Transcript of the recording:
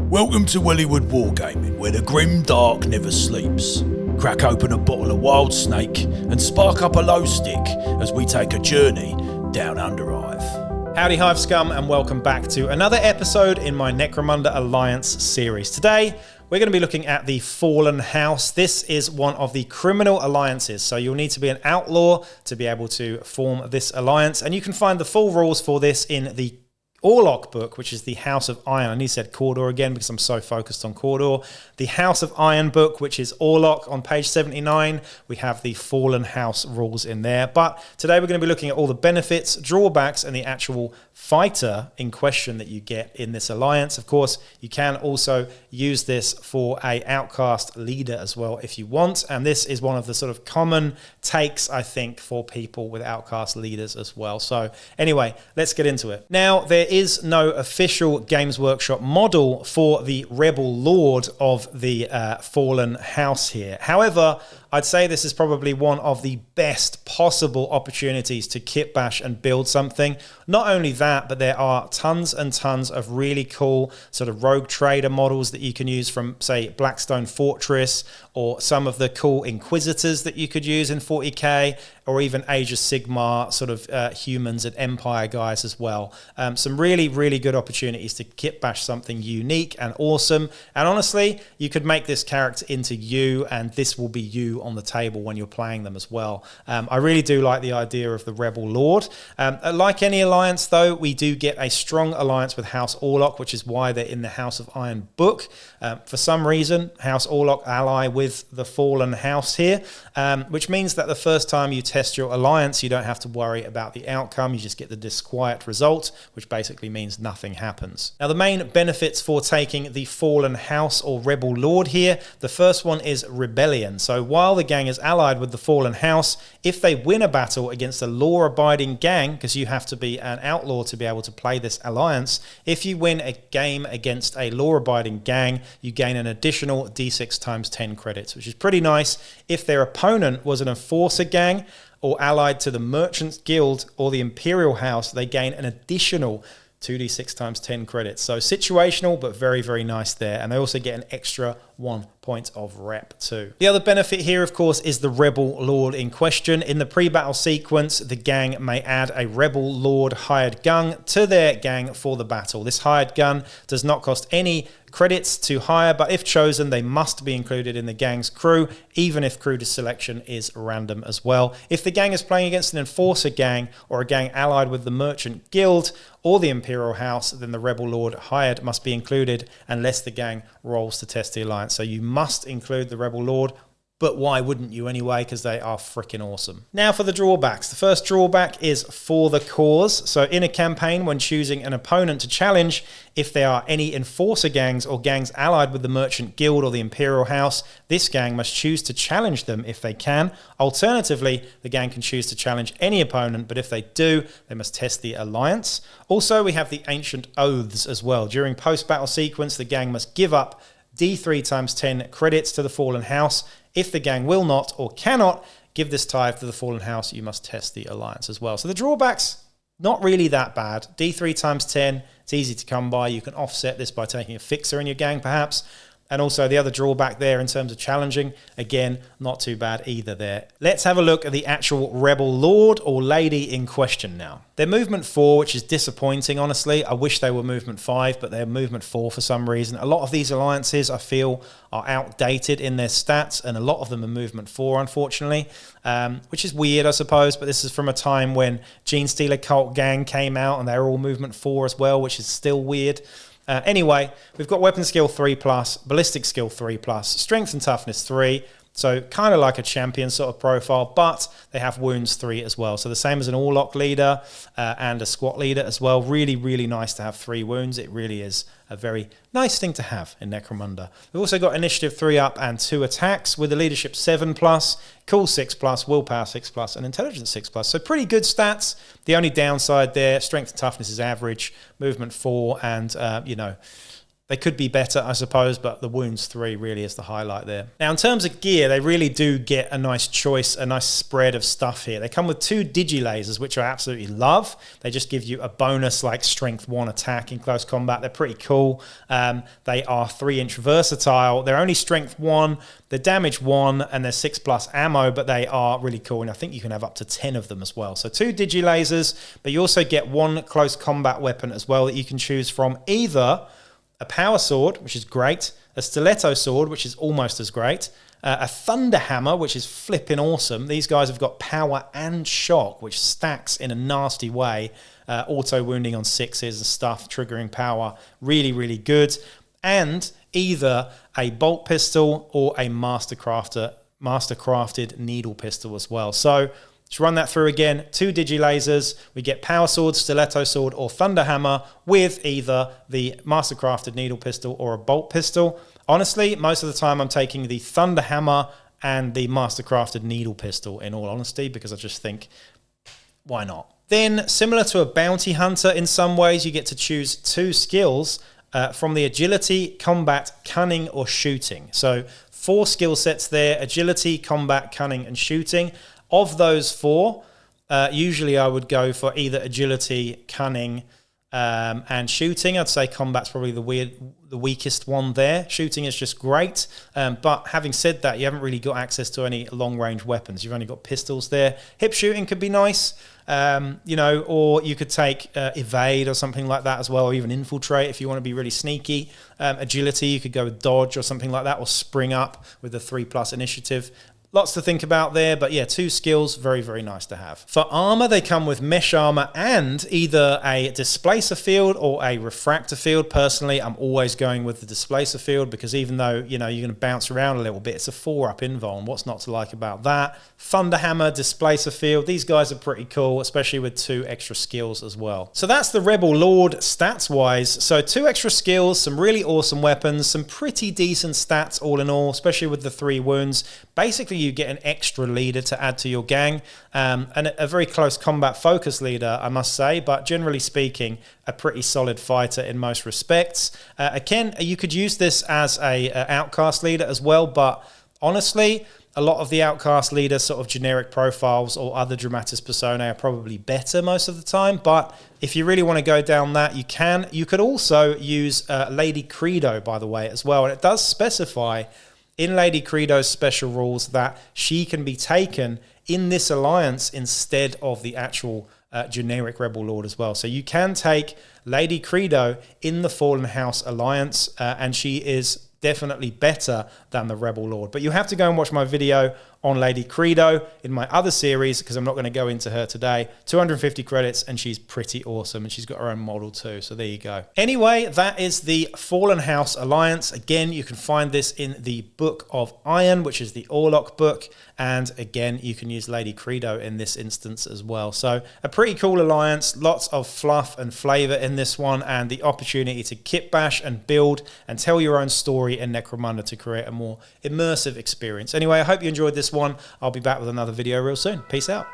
Welcome to Wellywood Wargaming, where the grim dark never sleeps. Crack open a bottle of Wild Snake and spark up a low stick as we take a journey down Underhive. Howdy Hive Scum, and welcome back to another episode in my Necromunda Alliance series. Today we're going to be looking at the Fallen House. This is one of the criminal alliances, so you'll need to be an outlaw to be able to form this alliance, and you can find the full rules for this in the Orlok book, which is the House of Iron. I need to say Cawdor again because I'm so focused on Cawdor. The House of Iron book, which is Orlok, on page 79. We have the Fallen House rules in there. But today we're going to be looking at all the benefits, drawbacks, and the actual fighter in question that you get in this alliance. Of course, you can also use this for a outcast leader as well if you want. And this is one of the sort of common takes, I think, for people with outcast leaders as well. So anyway, let's get into it. Now, there is no official Games Workshop model for the Rebel Lord of the Fallen House here. However, I'd say this is probably one of the best possible opportunities to kitbash and build something. Not only that, but there are tons and tons of really cool sort of rogue trader models that you can use from, say, Blackstone Fortress, or some of the cool Inquisitors that you could use in 40k, or even Age of Sigmar sort of humans and Empire guys as well. Some really, really good opportunities to kitbash something unique and awesome. And honestly, you could make this character into you, and this will be you on the table when you're playing them as well. I really do like the idea of the Rebel Lord. Like any alliance, though, we do get a strong alliance with House Orlok, which is why they're in the House of Iron book. For some reason, House Orlok ally with the Fallen House here, which means that the first time you test your alliance, you don't have to worry about the outcome. You just get the disquiet result, which basically means nothing happens. Now, the main benefits for taking the Fallen House or Rebel Lord here, the first one is rebellion. So while the gang is allied with the Fallen House, if they win a battle against a law-abiding gang, because you have to be an outlaw to be able to play this alliance, if you win a game against a law-abiding gang, you gain an additional d6 times 10 credits, which is pretty nice. If their opponent was an enforcer gang or allied to the Merchants Guild or the Imperial House, they gain an additional 2d6 times 10 credits. So situational, but very, very nice there. And they also get an extra 1 point of rep too. The other benefit here, of course, is the Rebel Lord in question. In the pre-battle sequence, the gang may add a Rebel Lord hired gun to their gang for the battle. This hired gun does not cost any credits to hire, but if chosen, they must be included in the gang's crew, even if crew selection is random as well. If the gang is playing against an enforcer gang or a gang allied with the Merchant Guild or the Imperial House, then the Rebel Lord hired must be included unless the gang rolls to test the alliance. So you must include the Rebel Lord, but why wouldn't you anyway? Because they are freaking awesome. Now for the drawbacks. The first drawback is for the cause. So in a campaign, when choosing an opponent to challenge, if there are any enforcer gangs or gangs allied with the Merchant Guild or the Imperial House, this gang must choose to challenge them if they can. Alternatively, the gang can choose to challenge any opponent, but if they do, they must test the alliance. Also, we have the Ancient Oaths as well. During post-battle sequence, the gang must give up d3 times 10 credits to the Fallen House. If the gang will not or cannot give this tithe to the Fallen House, you must test the alliance as well. So the drawbacks, not really that bad. d3 times 10, it's easy to come by. You can offset this by taking a fixer in your gang perhaps. And also the other drawback there in terms of challenging, again, not too bad either there. Let's have a look at the actual Rebel Lord or Lady in question now. They're movement 4, which is disappointing, honestly. I wish they were movement 5, but they're movement 4 for some reason. A lot of these alliances, I feel, are outdated in their stats, and a lot of them are movement 4, unfortunately, which is weird, I suppose, but this is from a time when Gene Stealer Cult Gang came out, and they were all movement 4 as well, which is still weird. Anyway, we've got weapon skill 3+, ballistic skill 3+, strength and toughness 3, so kind of like a champion sort of profile, but they have wounds 3 as well. So the same as an Orlok leader and a squat leader as well. Really, really nice to have 3 wounds. It really is a very nice thing to have in Necromunda. We've also got initiative 3 up and 2 attacks with the leadership 7+, cool 6+, willpower 6+, and intelligence 6+. So pretty good stats. The only downside there, strength and toughness is average, movement 4, and They could be better, I suppose, but the wounds 3 really is the highlight there. Now, in terms of gear, they really do get a nice choice, a nice spread of stuff here. They come with 2 digi-lasers, which I absolutely love. They just give you a bonus like strength 1 attack in close combat. They're pretty cool. They are 3-inch versatile. They're only strength 1, they're damage 1, and they're 6+ ammo, but they are really cool. And I think you can have up to 10 of them as well. So 2 digi-lasers, but you also get 1 close combat weapon as well that you can choose from, either a power sword, which is great, a stiletto sword, which is almost as great, a thunder hammer, which is flipping awesome. These guys have got power and shock, which stacks in a nasty way, auto wounding on 6s and stuff, triggering power, really, really good. And either a bolt pistol or a mastercrafted needle pistol as well. So let's run that through again. 2 digi-lasers. We get power sword, stiletto sword, or thunder hammer with either the mastercrafted needle pistol or a bolt pistol. Honestly, most of the time I'm taking the thunder hammer and the mastercrafted needle pistol, in all honesty, because I just think, why not? Then, similar to a bounty hunter in some ways, you get to choose 2 skills from the agility, combat, cunning, or shooting. So 4 skill sets there: agility, combat, cunning, and shooting. Of those 4, usually I would go for either agility, cunning, and shooting. I'd say combat's probably the weakest one there. Shooting is just great. But having said that, you haven't really got access to any long-range weapons. You've only got pistols there. Hip shooting could be nice, or you could take evade or something like that as well, or even infiltrate if you want to be really sneaky. Agility, you could go with dodge or something like that, or spring up with the 3+ initiative. Lots to think about there, but yeah, 2 skills, very, very nice to have. For armor, they come with mesh armor and either a displacer field or a refractor field. Personally, I'm always going with the displacer field because even though, you're going to bounce around a little bit, it's a 4-up invul, and what's not to like about that? Thunder hammer, displacer field, these guys are pretty cool, especially with 2 extra skills as well. So that's the Rebel Lord stats-wise. So 2 extra skills, some really awesome weapons, some pretty decent stats all in all, especially with the 3 wounds. Basically, you get an extra leader to add to your gang, and a very close combat focus leader, I must say, but generally speaking, a pretty solid fighter in most respects. Again, you could use this as a outcast leader as well, but honestly, a lot of the outcast leader sort of generic profiles or other dramatis personae are probably better most of the time, but if you really want to go down that, you can. You could also use Lady Credo, by the way, as well, and it does specify in Lady Credo's special rules that she can be taken in this alliance instead of the actual generic Rebel Lord as well. So you can take Lady Credo in the Fallen House alliance, and she is definitely better than the Rebel Lord. But you have to go and watch my video on Lady Credo in my other series, because I'm not going to go into her today. 250 credits, and she's pretty awesome, and she's got her own model too, so there you go. Anyway, that is the Fallen House Alliance. Again, you can find this in the Book of Iron, which is the Orlok book, and again, you can use Lady Credo in this instance as well. So a pretty cool alliance, lots of fluff and flavor in this one, and the opportunity to kitbash and build and tell your own story in Necromunda to create a more immersive experience. Anyway, I hope you enjoyed this one. I'll be back with another video real soon. Peace out.